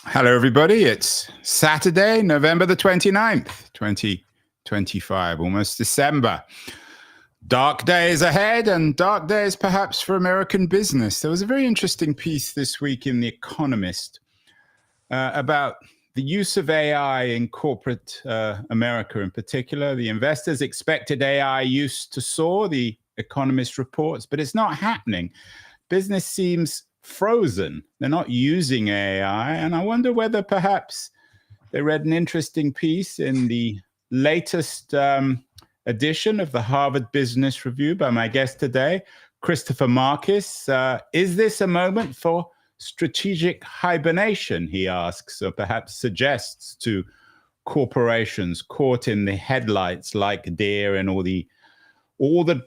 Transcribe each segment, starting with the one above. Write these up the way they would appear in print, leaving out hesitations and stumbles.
Hello, everybody. It's Saturday, November the 29th, 2025, almost December. Dark days ahead and dark days perhaps for American business. There was a very interesting piece this week in The Economist about the use of AI in corporate America in particular. The investors expected AI use to soar, the Economist reports, but it's not happening. Business seems frozen. They're not using AI. And I wonder whether perhaps they read an interesting piece in the latest edition of the Harvard Business Review by my guest today, Christopher Marquis. Is this a moment for strategic hibernation, he asks, or perhaps suggests to corporations caught in the headlights like deer in all the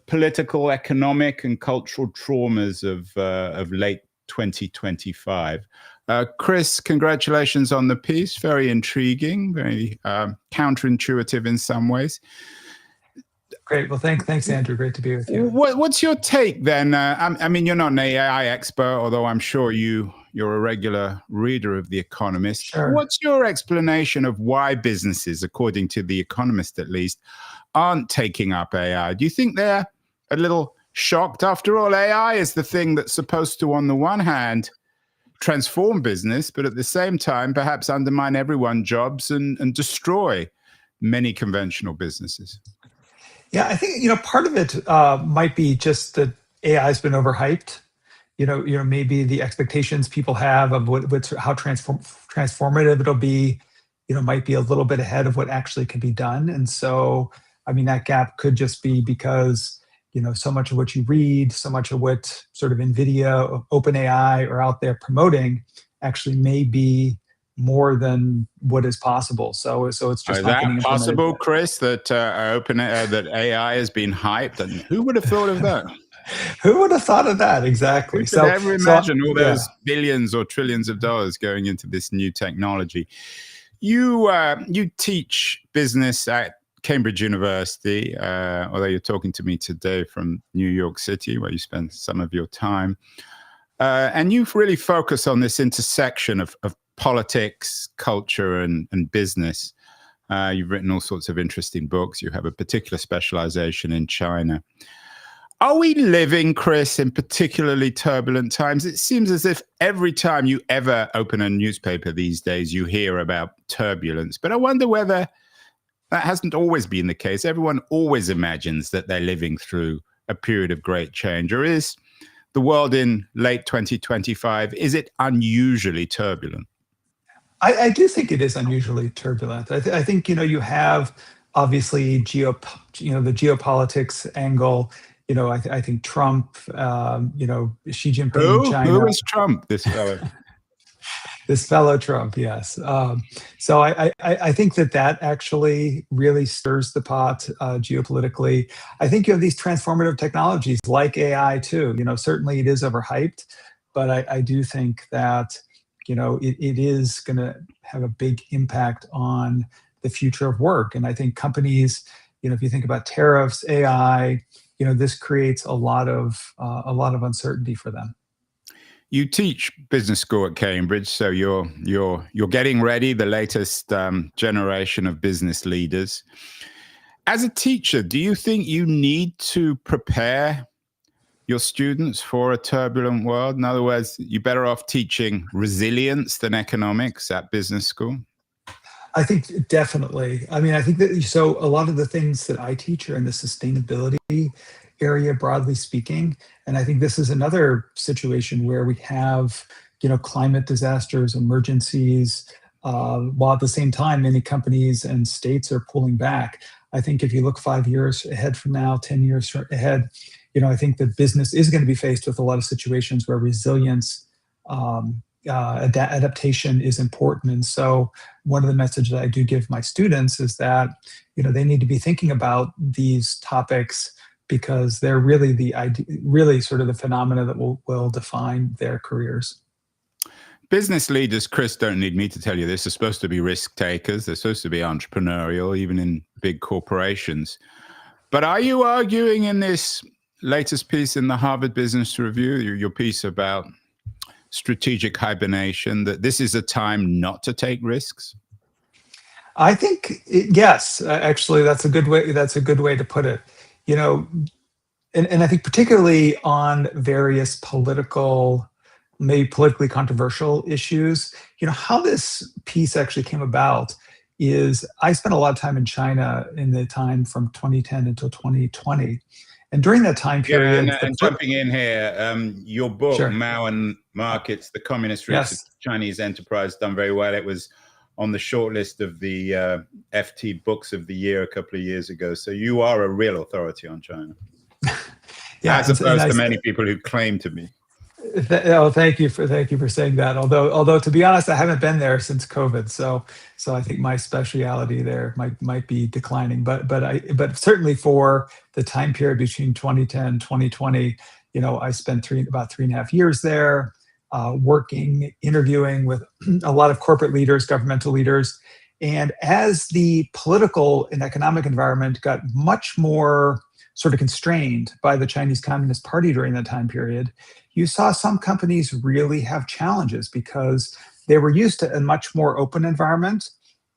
political, economic, and cultural traumas of late 2025. Chris, congratulations on the piece. Very intriguing, very counterintuitive in some ways. Great. Well, thanks, Andrew. Great to be with you. What's your take then? I mean, you're not an AI expert, although I'm sure you're a regular reader of The Economist. Sure. What's your explanation of why businesses, according to The Economist at least, aren't taking up AI? Do you think they're a little shocked? After all, AI is the thing that's supposed to, on the one hand, transform business, but at the same time, perhaps undermine everyone's jobs and destroy many conventional businesses. Yeah, I think part of it might be just that AI has been overhyped. Maybe the expectations people have of how transformative it'll be, might be a little bit ahead of what actually can be done. And so, I mean, that gap could just be because so much of what you read, so much of what sort of NVIDIA, OpenAI are out there promoting actually may be more than what is possible. So it's just is not that possible, Chris? That that AI has been hyped, and who would have thought of that? Who would have thought of that? Exactly. Who could ever imagine all those billions or trillions of dollars going into this new technology? You teach business at Cambridge University, although you're talking to me today from New York City, where you spend some of your time. And you really focus on this intersection of politics, culture, and business. You've written all sorts of interesting books. You have a particular specialization in China. Are we living, Chris, in particularly turbulent times? It seems as if every time you ever open a newspaper these days, you hear about turbulence. But I wonder whether that hasn't always been the case. Everyone always imagines that they're living through a period of great change. Or is the world in late 2025, is it unusually turbulent? I do think it is unusually turbulent. I think you have obviously the geopolitics angle. I think Trump, Xi Jinping, China. Who is Trump? This fellow. This fellow Trump, yes. So I think that actually really stirs the pot geopolitically. I think you have these transformative technologies like AI too. Certainly it is overhyped, but I do think that it is going to have a big impact on the future of work. And I think companies, if you think about tariffs, AI, this creates a lot of uncertainty for them. You teach business school at Cambridge, so you're getting ready the latest generation of business leaders. As a teacher, do you think you need to prepare your students for a turbulent world? In other words, you're better off teaching resilience than economics at business school? I think definitely. I mean, I think that so a lot of the things that I teach are in the sustainability area, broadly speaking. And I think this is another situation where we have, climate disasters, emergencies, while at the same time, many companies and states are pulling back. I think if you look 5 years ahead from now, 10 years ahead, I think that business is going to be faced with a lot of situations where resilience, adaptation is important. And so one of the messages I do give my students is that, they need to be thinking about these topics because they're really sort of the phenomena that will define their careers. Business leaders, Chris, don't need me to tell you this, are supposed to be risk takers. They're supposed to be entrepreneurial, even in big corporations. But are you arguing in this latest piece in the Harvard Business Review, your piece about strategic hibernation, that this is a time not to take risks? I think yes. Actually, that's a good way. That's a good way to put it. You know, and I think particularly on various political, maybe politically controversial issues. You know, how this piece actually came about is I spent a lot of time in China in the time from 2010 until 2020, and during that time Yeah, period, and jumping in here, your book, sure, Mao and Markets, The Communist Roots of yes. Chinese Enterprise, done very well. It was on the shortlist of the FT Books of the Year a couple of years ago. So you are a real authority on China, Yeah, as opposed to many people who claim to be. Oh, thank you for saying that. Although to be honest, I haven't been there since COVID, so I think my speciality there might be declining. But certainly for the time period between 2010 2020, you know, I spent about 3.5 years there, working, interviewing with a lot of corporate leaders, governmental leaders, and as the political and economic environment got much more sort of constrained by the Chinese Communist Party during that time period, you saw some companies really have challenges because they were used to a much more open environment,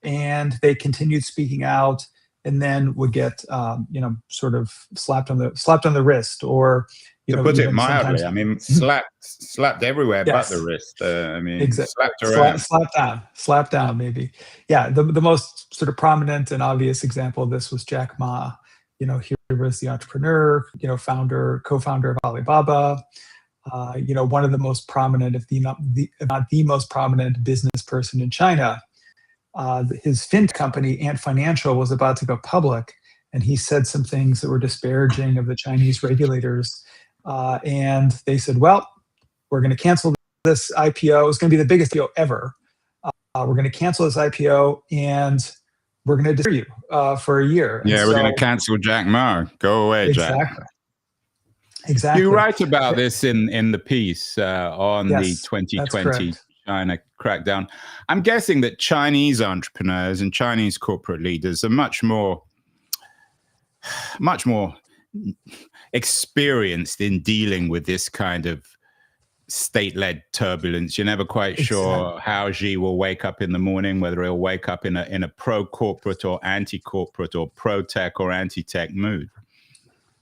and they continued speaking out, and then would get sort of slapped on the wrist, or To put it even mildly, sometimes. I mean, slapped everywhere but the Yes, wrist. I mean, exactly. slapped around. Slap down, maybe. Yeah, the most sort of prominent and obvious example of this was Jack Ma. You know, here was the entrepreneur, co-founder of Alibaba. One of the most prominent, if not the most prominent business person in China. His fintech company, Ant Financial, was about to go public, and he said some things that were disparaging of the Chinese regulators. And they said, well, we're going to cancel this IPO. It's going to be the biggest IPO ever. We're going to cancel this IPO, and we're going to deter you for a year. Yeah, we're going to cancel Jack Ma. Go away, Jack. Exactly. You write about this in the piece on the Yes, 2020 China crackdown. I'm guessing that Chinese entrepreneurs and Chinese corporate leaders are much more experienced in dealing with this kind of state-led turbulence. You're never quite sure how Xi will wake up in the morning, whether he'll wake up in a pro-corporate or anti-corporate or pro-tech or anti-tech mood.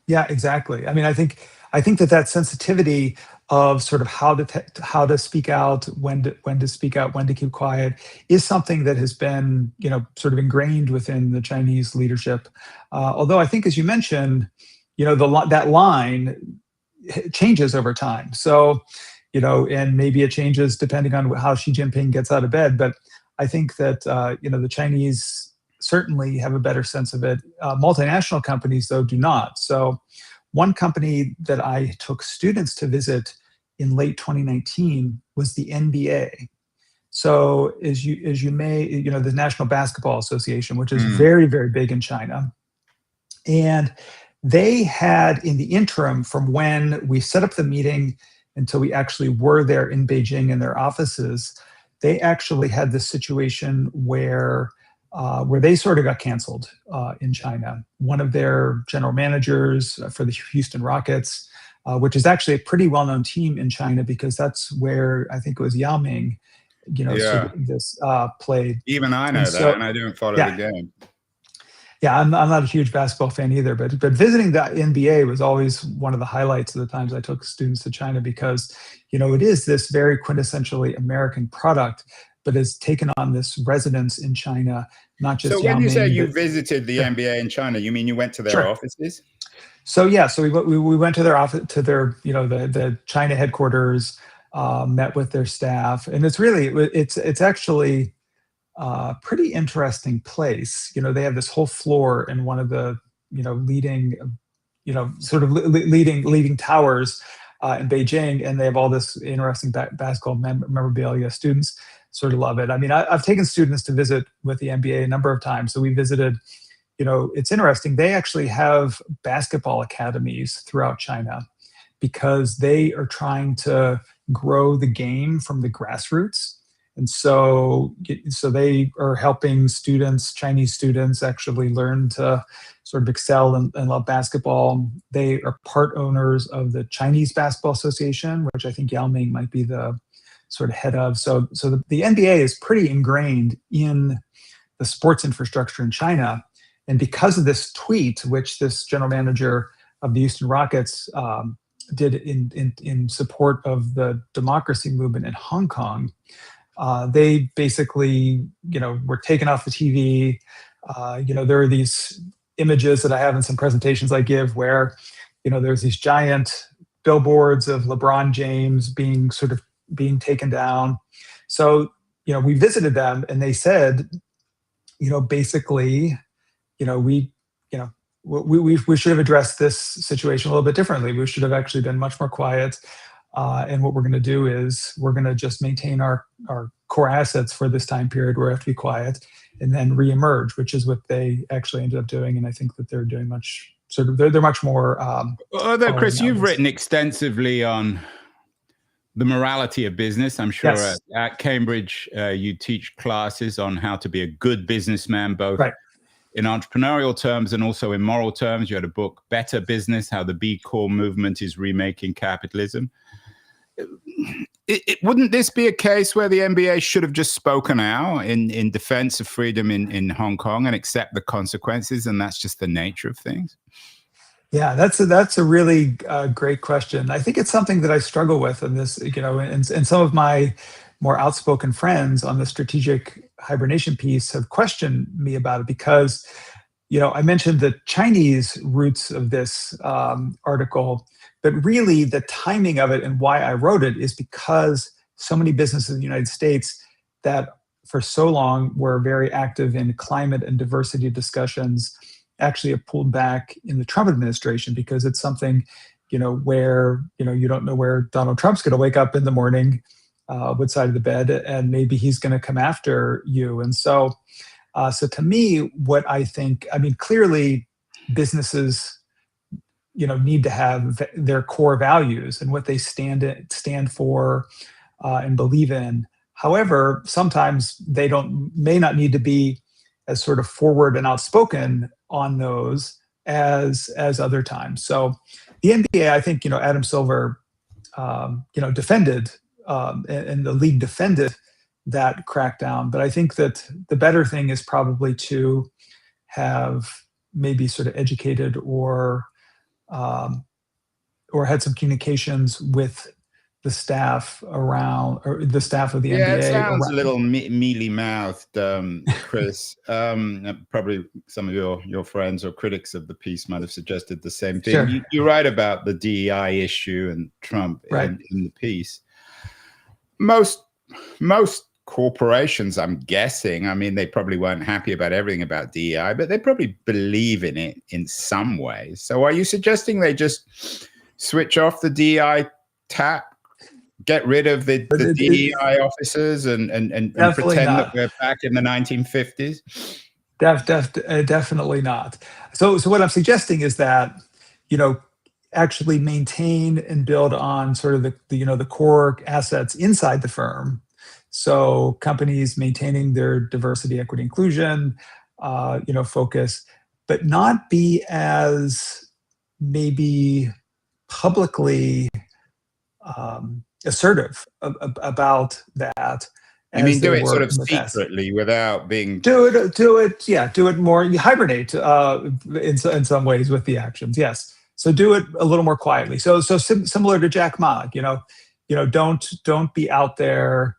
Yeah, exactly. I mean, I think that sensitivity of sort of how to speak out, when to speak out, when to keep quiet, is something that has been, sort of ingrained within the Chinese leadership. Although I think, as you mentioned, that line changes over time. So, and maybe it changes depending on how Xi Jinping gets out of bed. But I think that the Chinese certainly have a better sense of it. Multinational companies, though, do not. So one company that I took students to visit in late 2019 was the NBA. So as you may, the National Basketball Association, which is very, very big in China. And they had, in the interim from when we set up the meeting until we actually were there in Beijing in their offices, they actually had this situation where they sort of got canceled in China. One of their general managers for the Houston Rockets, which is actually a pretty well-known team in China, because that's where I think it was Yao Ming, played. Even I know that, and I didn't follow the game. Yeah, I'm not a huge basketball fan either, but visiting the NBA was always one of the highlights of the times I took students to China, because it is this very quintessentially American product, but has taken on this resonance in China, not just. So when you say you visited the NBA in China, you mean you went to their offices? So yeah, so we went to their office, to their the China headquarters, met with their staff, and it's actually a pretty interesting place. They have this whole floor in one of the leading leading towers in Beijing, and they have all this interesting basketball memorabilia. Students sort of love it. I mean, I've taken students to visit with the NBA a number of times. So we visited, it's interesting. They actually have basketball academies throughout China, because they are trying to grow the game from the grassroots. And so they are helping students, Chinese students, actually learn to sort of excel and love basketball. They are part owners of the Chinese Basketball Association, which I think Yao Ming might be the sort of head of. So the NBA is pretty ingrained in the sports infrastructure in China. And because of this tweet, which this general manager of the Houston Rockets did in support of the democracy movement in Hong Kong, they basically, were taken off the TV. There are these images that I have in some presentations I give where, there's these giant billboards of LeBron James being taken down. So, we visited them and they said, basically, we should have addressed this situation a little bit differently. We should have actually been much more quiet. And what we're going to do is we're going to just maintain our core assets for this time period where we have to be quiet and then reemerge, which is what they actually ended up doing. And I think that they're doing they're much more. Although, Chris, you've written extensively on the morality of business. I'm sure Yes. at Cambridge, you teach classes on how to be a good businessman, both Right. in entrepreneurial terms and also in moral terms. You had a book, Better Business, How the B Corp Movement is Remaking Capitalism. Wouldn't this be a case where the NBA should have just spoken out in defense of freedom in Hong Kong and accept the consequences? And that's just the nature of things. Yeah, that's a really great question. I think it's something that I struggle with in this, and some of my more outspoken friends on the strategic hibernation piece have questioned me about it because, I mentioned the Chinese roots of this article, but really the timing of it and why I wrote it is because so many businesses in the United States that for so long were very active in climate and diversity discussions actually have pulled back in the Trump administration because it's something, where, you don't know where Donald Trump's going to wake up in the morning, what side of the bed, and maybe he's going to come after you. And so to me, what I think, clearly businesses, need to have their core values and what they stand for and believe in. However, sometimes they may not need to be as sort of forward and outspoken on those as other times. So the NBA, I think, Adam Silver, defended and the league defended that crackdown. But I think that the better thing is probably to have maybe sort of educated or had some communications with the staff around, or the staff of the NBA. Yeah, it sounds around. a little mealy-mouthed, Chris. Probably some of your friends or critics of the piece might have suggested the same thing. Sure. You write about the DEI issue and Trump Right. in the piece. Most corporations, I'm guessing, they probably weren't happy about everything about DEI, but they probably believe in it in some way. So are you suggesting they just switch off the DEI tap, get rid of the DEI officers and pretend that we're back in the 1950s? Definitely not. So what I'm suggesting is that, actually maintain and build on sort of the core assets inside the firm. So companies maintaining their diversity, equity, inclusion, focus, but not be as maybe publicly assertive about that. I mean, do it sort of secretly without being. Do it. Yeah, do it more. You hibernate in some ways with the actions. Yes. So do it a little more quietly. So similar to Jack Ma, don't be out there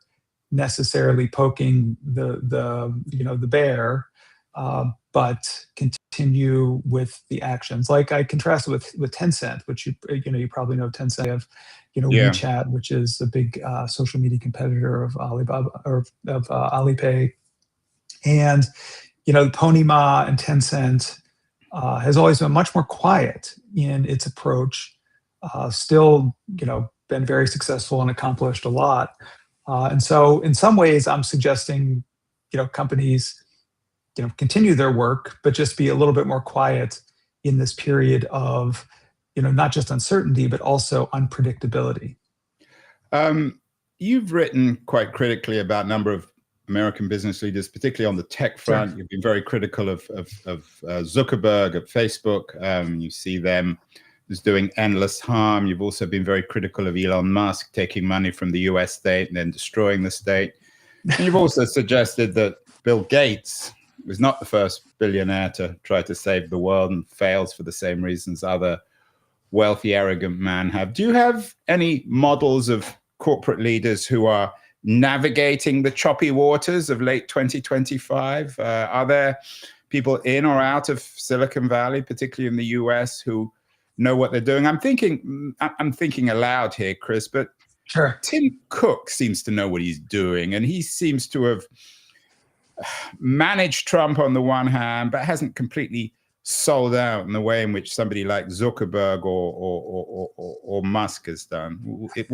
necessarily poking the bear, but continue with the actions. Like I contrast with Tencent, which you probably know Tencent of, WeChat, which is a big social media competitor of Alibaba or of Alipay, and Pony Ma and Tencent has always been much more quiet in its approach. Still, been very successful and accomplished a lot. And so, in some ways, I'm suggesting, companies, continue their work, but just be a little bit more quiet in this period of, not just uncertainty, but also unpredictability. You've written quite critically about a number of American business leaders, particularly on the tech front. Sure. You've been very critical of Zuckerberg at Facebook. You see them is doing endless harm. You've also been very critical of Elon Musk taking money from the US state and then destroying the state. And you've also suggested that Bill Gates was not the first billionaire to try to save the world and fails for the same reasons other wealthy, arrogant men have. Do you have any models of corporate leaders who are navigating the choppy waters of late 2025? Are there people in or out of Silicon Valley, particularly in the US, who know what they're doing? I'm thinking aloud here, Chris, but sure. Tim Cook seems to know what he's doing, and he seems to have managed Trump on the one hand, but hasn't completely sold out in the way in which somebody like Zuckerberg or Musk has done.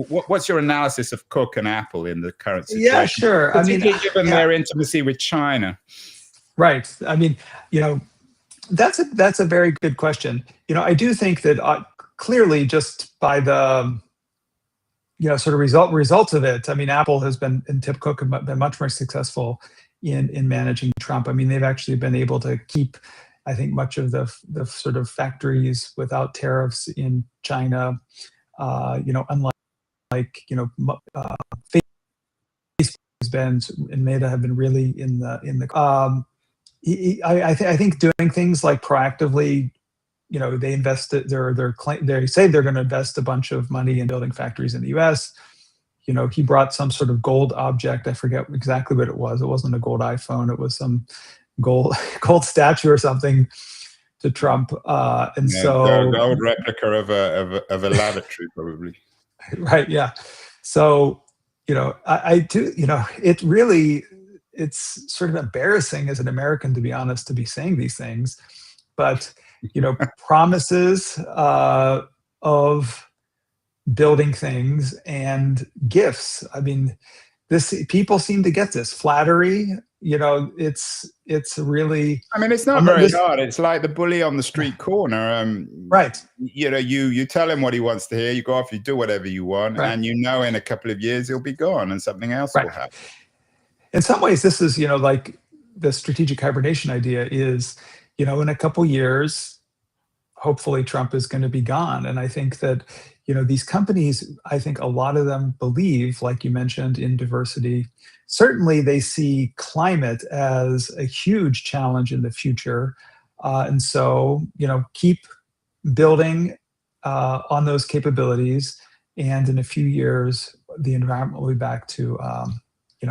What's your analysis of Cook and Apple in the current situation? Yeah, sure. Particularly given their intimacy with China. Right. I mean, that's a very good question. I do think that clearly, just by the sort of results of it, I mean, Apple has been, and Tim Cook have been much more successful in managing Trump. I mean, they've actually been able to keep, I think, much of the sort of factories without tariffs in China. Unlike Facebook has been and Meta have been really in the. I think doing things like proactively, they invested. They say they're going to invest a bunch of money in building factories in the U.S. He brought some sort of gold object. I forget exactly what it was. It wasn't a gold iPhone. It was some gold statue or something to Trump. So gold replica of a lavatory, probably. Right. Yeah. So I do. It really. It's sort of embarrassing as an American, to be honest, to be saying these things, but promises of building things and gifts. I mean, people seem to get this flattery. It's really. I mean, it's not very hard. It's like the bully on the street corner. Right. You tell him what he wants to hear. You go off, you do whatever you want, right. And in a couple of years he'll be gone, and something else will happen. In some ways, this is, like the strategic hibernation idea is, in a couple years, hopefully Trump is going to be gone. And I think that, these companies, I think a lot of them believe, like you mentioned, in diversity. Certainly they see climate as a huge challenge in the future. And so, keep building on those capabilities. And in a few years, the environment will be back to,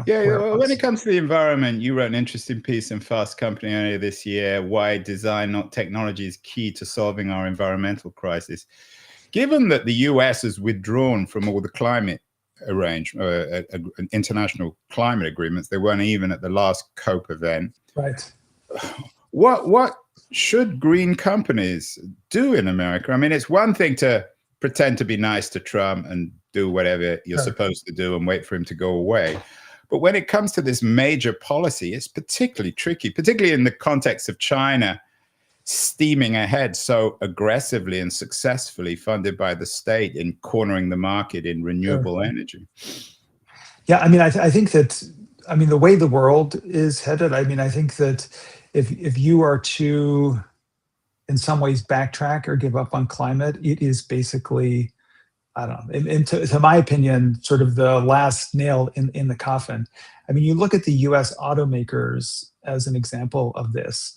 when it comes to the environment, you wrote an interesting piece in Fast Company earlier this year, why design, not technology, is key to solving our environmental crisis. Given that the US has withdrawn from all the climate international climate agreements, they weren't even at the last COP event. Right. What should green companies do in America? I mean, it's one thing to pretend to be nice to Trump and do whatever you're supposed to do and wait for him to go away. But when it comes to this major policy, it's particularly tricky, particularly in the context of China steaming ahead so aggressively and successfully, funded by the state, in cornering the market in renewable energy. Yeah, I mean, I think that, the way the world is headed, I think that if you are to, in some ways, backtrack or give up on climate, it is basically, I don't know, and to my opinion, sort of the last nail in the coffin. I mean, you look at the US automakers as an example of this.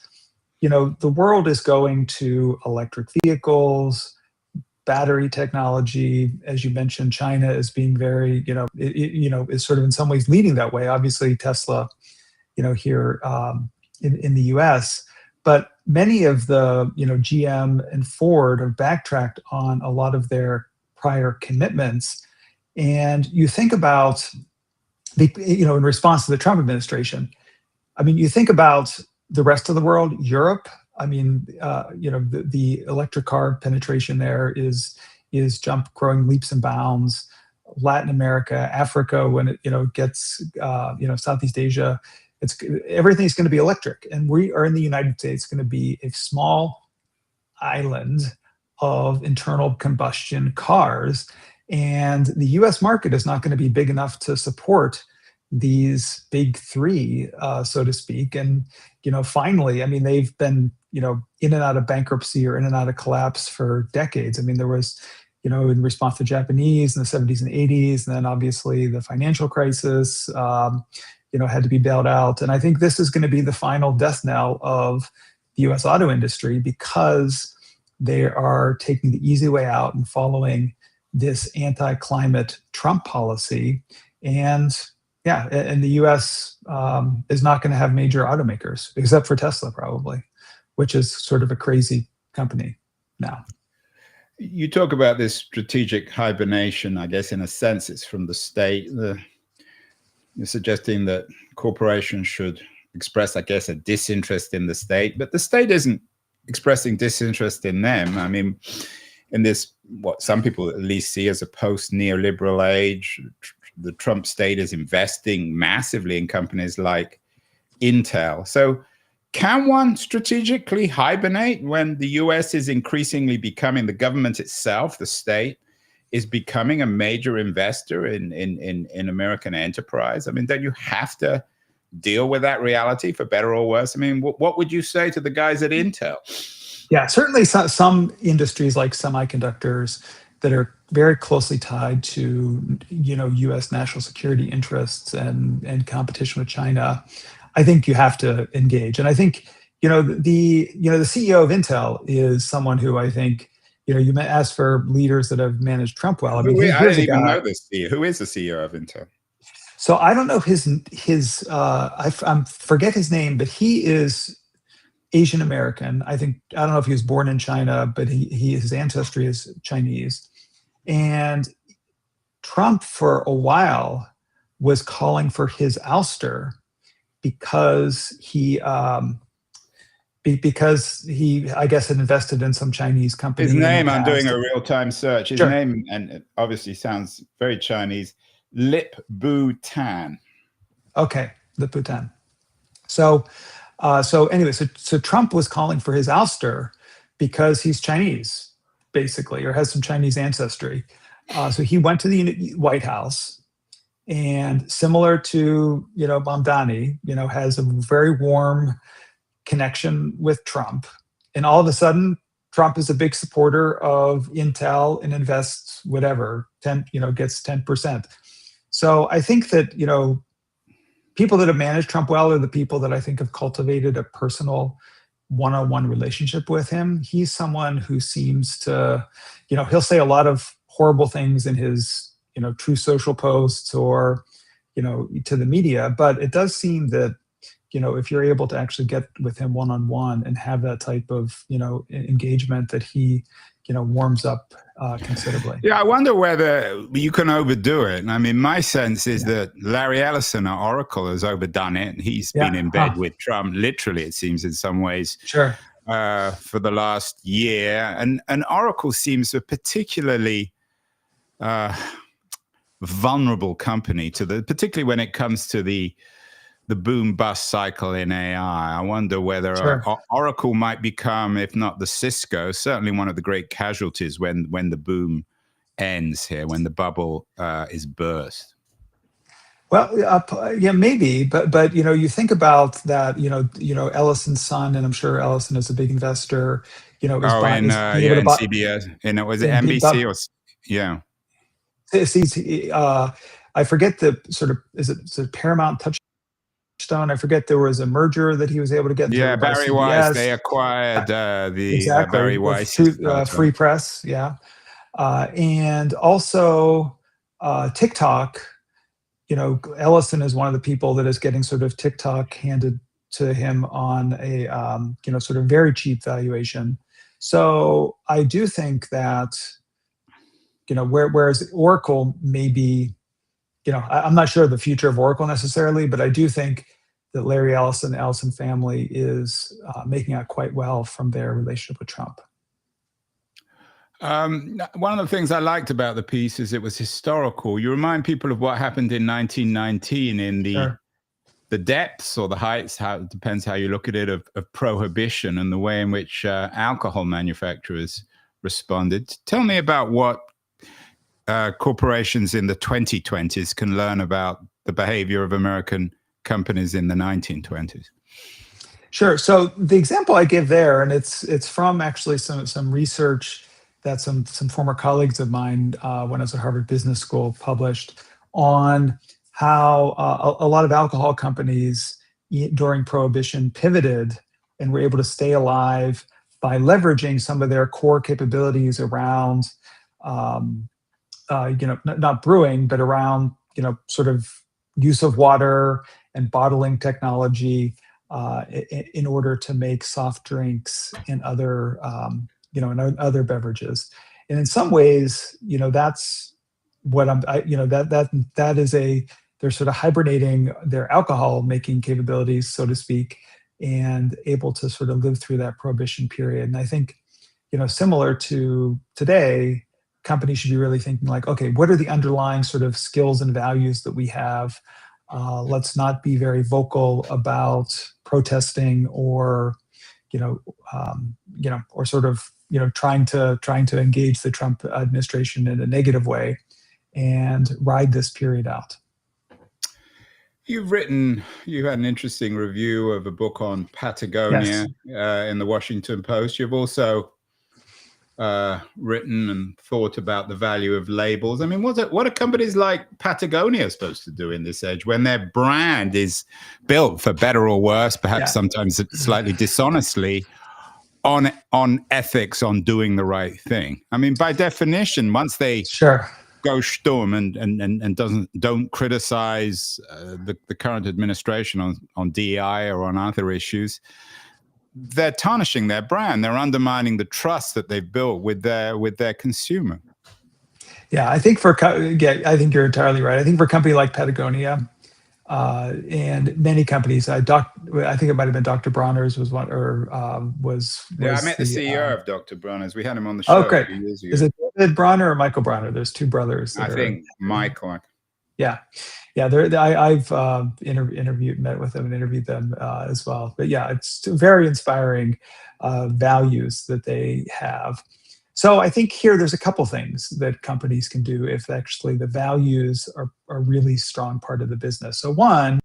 The world is going to electric vehicles, battery technology. As you mentioned, China is being very, is sort of in some ways leading that way. Obviously, Tesla, here in the US. But many of the, GM and Ford have backtracked on a lot of their prior commitments. And you think about in response to the Trump administration, you think about the rest of the world, Europe. The electric car penetration there is growing leaps and bounds. Latin America, Africa, when it gets Southeast Asia, everything's going to be electric. And we are in the United States going to be a small island of internal combustion cars, and the U.S. market is not going to be big enough to support these big three, so to speak. And, finally, I mean, they've been, in and out of bankruptcy or in and out of collapse for decades. I mean, there was, in response to Japanese in the 70s and 80s, and then obviously the financial crisis, had to be bailed out. And I think this is going to be the final death knell of the US auto industry, because they are taking the easy way out and following this anti-climate Trump policy. And yeah, and the US is not going to have major automakers, except for Tesla probably, which is sort of a crazy company now. You talk about this strategic hibernation. I guess in a sense it's from the state. You're suggesting that corporations should express, I guess, a disinterest in the state, but the state isn't expressing disinterest in them. I mean, in this, what some people at least see as a post-neoliberal age, the Trump state is investing massively in companies like Intel. So can one strategically hibernate when the US is increasingly becoming, the government itself, the state, is becoming a major investor in American enterprise? I mean, don't you have to deal with that reality for better or worse? I mean, what would you say to the guys at Intel? Yeah, certainly some industries like semiconductors that are very closely tied to, U.S. national security interests and competition with China. I think you have to engage. And I think, the CEO of Intel is someone who I think, you may ask for leaders that have managed Trump well. I mean, I didn't even know this CEO. Who is the CEO of Intel? So I don't know I forget his name, but he is Asian American. I don't know if he was born in China, but his ancestry is Chinese. And Trump for a while was calling for his ouster because he I guess had invested in some Chinese company. His name, I'm doing a real-time search. His Sure. name, and it obviously sounds very Chinese, Lip Bu Tan. Okay, Lip Bu Tan. So anyway, so Trump was calling for his ouster because he's Chinese, basically, or has some Chinese ancestry. So he went to the White House, and similar to Mamdani, has a very warm connection with Trump. And all of a sudden, Trump is a big supporter of Intel and invests whatever, gets 10%. So I think that, people that have managed Trump well are the people that I think have cultivated a personal one-on-one relationship with him. He's someone who seems to, he'll say a lot of horrible things in his, True Social posts or, to the media, but it does seem that, if you're able to actually get with him one-on-one and have that type of, engagement, that he, warms up considerably. Yeah, I wonder whether you can overdo it. I mean, my sense is that Larry Ellison at Oracle has overdone it. He's been in bed with Trump, literally, it seems, in some ways, Sure. For the last year. And Oracle seems a particularly vulnerable company particularly when it comes to the boom bust cycle in AI. I wonder whether Sure. Oracle might become, if not the Cisco, certainly one of the great casualties when the boom ends here, when the bubble is burst. Well, yeah, maybe, but you think about that. Ellison's son, and I'm sure Ellison is a big investor. In CBS, and was it NBC or yeah? I forget the sort of is it Paramount Touchstone? I forget, there was a merger that he was able to get. Yeah, Barry Weiss. They acquired the Barry Weiss Free Press. Yeah, and also TikTok. Ellison is one of the people that is getting sort of TikTok handed to him on a sort of very cheap valuation. So I do think that whereas Oracle may be, I'm not sure of the future of Oracle necessarily, but I do think that Larry Ellison, the Ellison family, is making out quite well from their relationship with Trump. One of the things I liked about the piece is it was historical. You remind people of what happened in 1919 in the depths or the heights, it depends how you look at it, of prohibition and the way in which alcohol manufacturers responded. Tell me about what corporations in the 2020s can learn about the behavior of American companies in the 1920s? Sure. So the example I give there, and it's from actually some research that some former colleagues of mine when I was at Harvard Business School published on how a lot of alcohol companies during Prohibition pivoted and were able to stay alive by leveraging some of their core capabilities around, not brewing, but around, sort of use of water and bottling technology in order to make soft drinks and other, and other beverages. And in some ways, that's what that is they're sort of hibernating their alcohol making capabilities, so to speak, and able to sort of live through that prohibition period. And I think, similar to today, companies should be really thinking like, okay, what are the underlying sort of skills and values that we have? Let's not be very vocal about protesting or, or sort of, trying to engage the Trump administration in a negative way and ride this period out. You had an interesting review of a book on Patagonia in the Washington Post. You've also written and thought about the value of labels. I mean, what are companies like Patagonia supposed to do in this age when their brand is built, for better or worse, perhaps sometimes slightly dishonestly, on ethics, on doing the right thing? I mean, by definition, once they go sturm and don't criticize the current administration on DEI or on other issues, they're tarnishing their brand. They're undermining the trust that they've built with their consumer. Yeah, I think I think you're entirely right. I think for a company like Patagonia and many companies, I think it might have been Dr. Bronner's was one, or was I met the CEO of Dr. Bronner's. We had him on the show a few years ago. Is it David Bronner or Michael Bronner? There's two brothers. I think Michael. Yeah. I've met with them and interviewed them as well. But yeah, it's very inspiring values that they have. So I think here there's a couple things that companies can do if actually the values are a really strong part of the business. So one,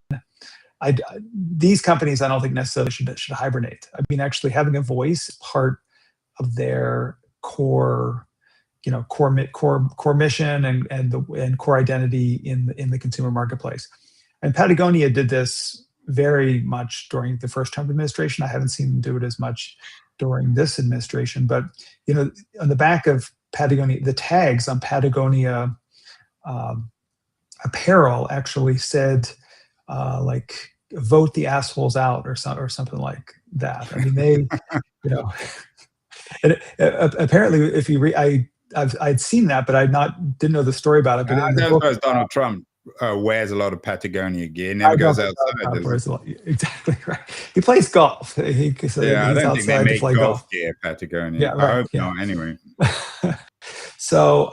these companies I don't think necessarily should hibernate. I mean, actually having a voice is part of their core mission and core identity in the consumer marketplace. And Patagonia did this very much during the first Trump administration. I haven't seen them do it as much during this administration, but on the back of Patagonia, the tags on Patagonia apparel actually said like "vote the assholes out" or something like that. I mean, they, and apparently, if you read, I'd seen that, but didn't know the story about it. But in the book, Donald Trump wears a lot of Patagonia gear. Never goes outside. Exactly right. He plays golf. I don't think they make golf gear, Patagonia. Yeah, right. I hope not. Anyway. So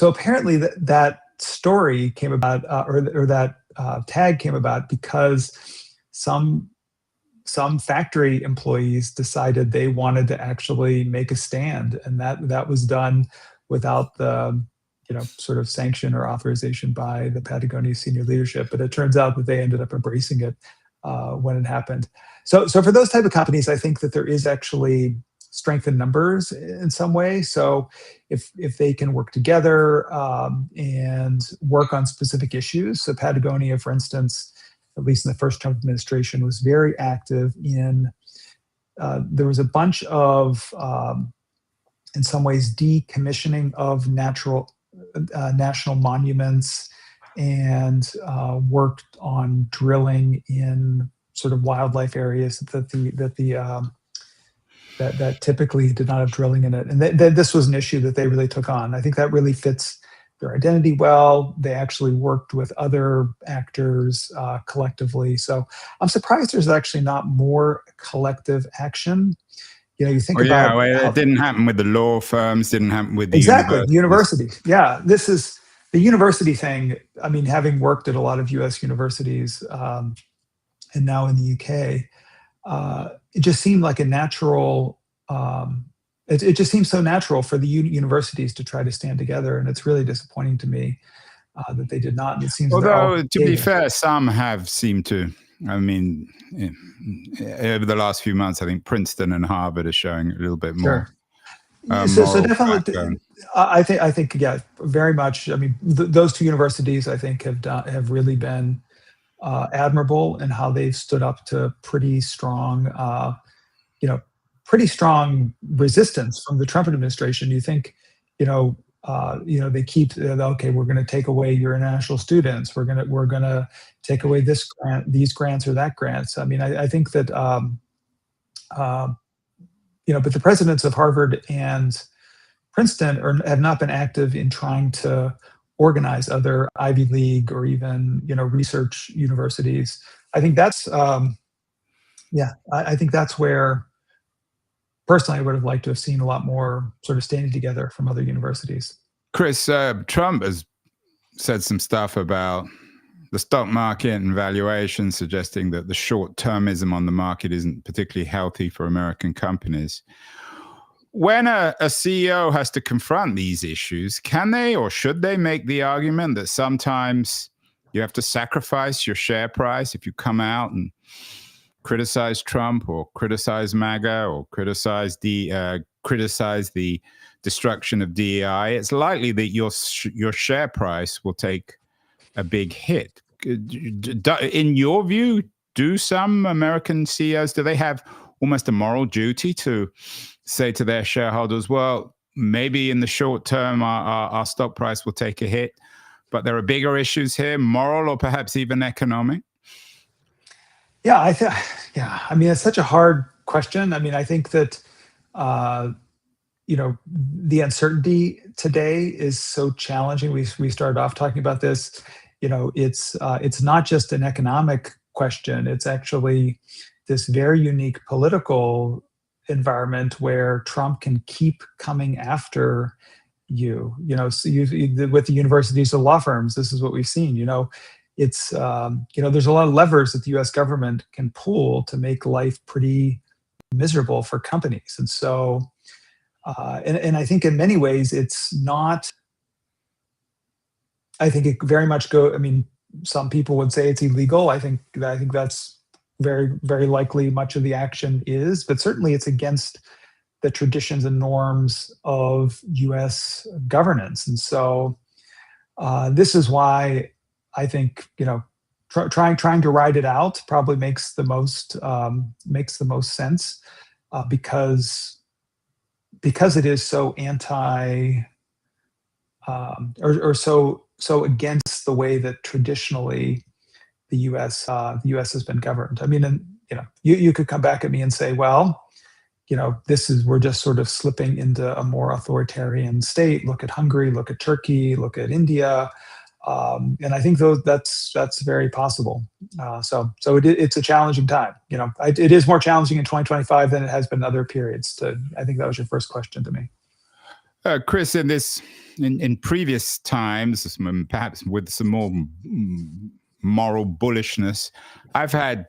apparently that story came about, or that tag came about because some factory employees decided they wanted to actually make a stand, and that was done without the sort of sanction or authorization by the Patagonia senior leadership. But it turns out that they ended up embracing it when it happened. So for those type of companies, I think that there is actually strength in numbers in some way. So if they can work together and work on specific issues. So Patagonia, for instance, at least in the first Trump administration, was very active in, there was a bunch of, in some ways, decommissioning of national monuments, and worked on drilling in sort of wildlife areas that typically did not have drilling in it. And this was an issue that they really took on. I think that really fits their identity well. They actually worked with other actors collectively. So I'm surprised there's actually not more collective action. You think about it didn't happen with the law firms, didn't happen with the universities. Yeah, this is the university thing. I mean, having worked at a lot of U.S. universities and now in the UK, it just seemed like a natural. It just seems so natural for the universities to try to stand together, and it's really disappointing to me that they did not. And it seems they're all Although, to be fair, some have seemed to. I mean, over the last few months, I think Princeton and Harvard are showing a little bit more. Sure. So Moral definitely, backbone. I think, yeah, very much. I mean, those two universities, I think, have really been admirable in how they've stood up to pretty strong, pretty strong resistance from the Trump administration. You think, they keep okay, we're going to take away your international students. We're gonna take away this grant, these grants or that grants. I mean, I think that but the presidents of Harvard and Princeton have not been active in trying to organize other Ivy League or even research universities. I think that's I think that's where personally I would have liked to have seen a lot more sort of standing together from other universities. Chris, Trump has said some stuff about the stock market and valuation, suggesting that the short-termism on the market isn't particularly healthy for American companies. When a CEO has to confront these issues, can they or should they make the argument that sometimes you have to sacrifice your share price if you come out and criticize Trump or criticize MAGA or criticize the destruction of DEI? It's likely that your share price will take a big hit. In your view, do some American CEOs, do they have almost a moral duty to say to their shareholders, well, maybe in the short term our stock price will take a hit, but there are bigger issues here, moral or perhaps even economic? Yeah, I mean, it's such a hard question. I mean, I think that the uncertainty today is so challenging. We started off talking about this. It's not just an economic question. It's actually this very unique political environment where Trump can keep coming after you. So with the universities and law firms, this is what we've seen. It's there's a lot of levers that the U.S. government can pull to make life pretty miserable for companies, and so and I think in many ways it's not. I think it very much I mean, some people would say it's illegal. I think that's very, very likely much of the action is, but certainly it's against the traditions and norms of U.S. governance, and so this is why I think trying to ride it out probably makes the most sense because it is so anti or so against the way that traditionally the U.S. Has been governed. I mean, and you could come back at me and say, well, we're just sort of slipping into a more authoritarian state. Look at Hungary, look at Turkey, look at India. And I think that's very possible. So it's a challenging time. It is more challenging in 2025 than it has been in other periods. I think that was your first question to me. Chris, in previous times, perhaps with some more moral bullishness, I've had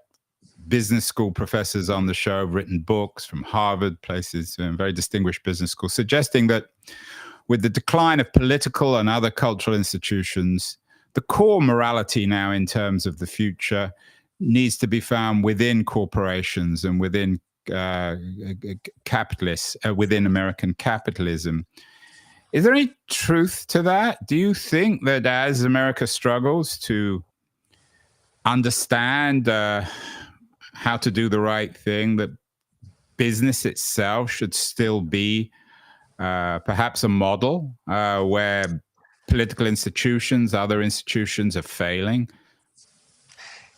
business school professors on the show, written books from Harvard, places, very distinguished business schools, suggesting that with the decline of political and other cultural institutions, the core morality now in terms of the future needs to be found within corporations and within capitalists, within American capitalism. Is there any truth to that? Do you think that as America struggles to understand how to do the right thing, that business itself should still be perhaps a model where political institutions, other institutions are failing?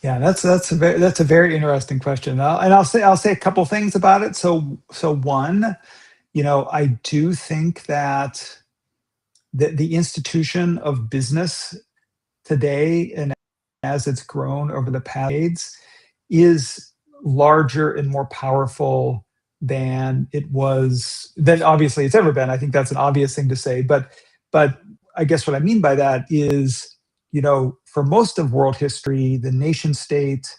Yeah, that's a very interesting question, and I'll say a couple things about it. So one, I do think that the institution of business today, and as it's grown over the past decades, is larger and more powerful than obviously it's ever been. I think that's an obvious thing to say, but I guess what I mean by that is, for most of world history, the nation state,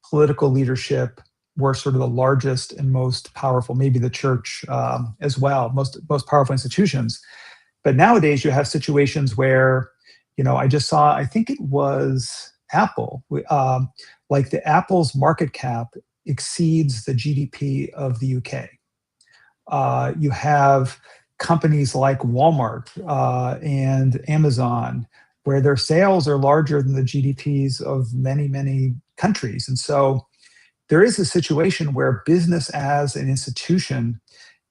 political leadership were sort of the largest and most powerful, maybe the church as well, most powerful institutions. But nowadays you have situations where, I just saw, I think it was Apple, like the Apple's market cap exceeds the GDP of the UK. You have companies like Walmart and Amazon, where their sales are larger than the GDPs of many, many countries. And so there is a situation where business as an institution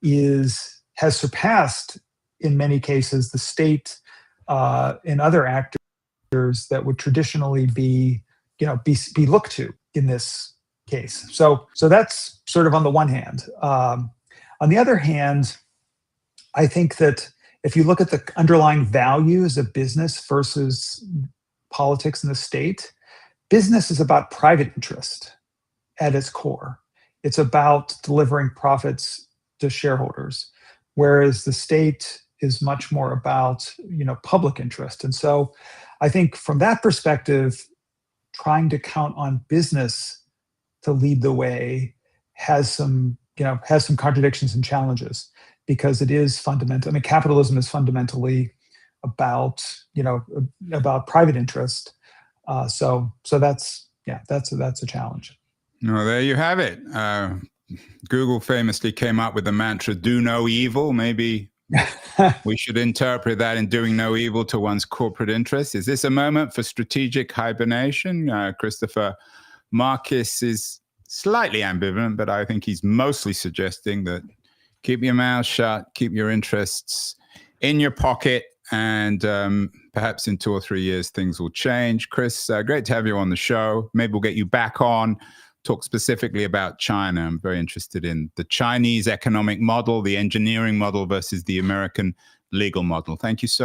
has surpassed, in many cases, the state and other actors that would traditionally be looked to in this case. So that's sort of on the one hand. On the other hand, I think that if you look at the underlying values of business versus politics and the state, business is about private interest at its core. It's about delivering profits to shareholders, whereas the state is much more about public interest. And so I think from that perspective, trying to count on business to lead the way has some contradictions and challenges, because it is fundamental. I mean, capitalism is fundamentally about private interest. So that's a challenge. Well, there you have it. Google famously came up with the mantra, do no evil. Maybe we should interpret that in doing no evil to one's corporate interests. Is this a moment for strategic hibernation? Christopher Marquis is slightly ambivalent, but I think he's mostly suggesting that keep your mouth shut, keep your interests in your pocket, and perhaps in 2 or 3 years, things will change. Chris, great to have you on the show. Maybe we'll get you back on, talk specifically about China. I'm very interested in the Chinese economic model, the engineering model versus the American legal model. Thank you so much.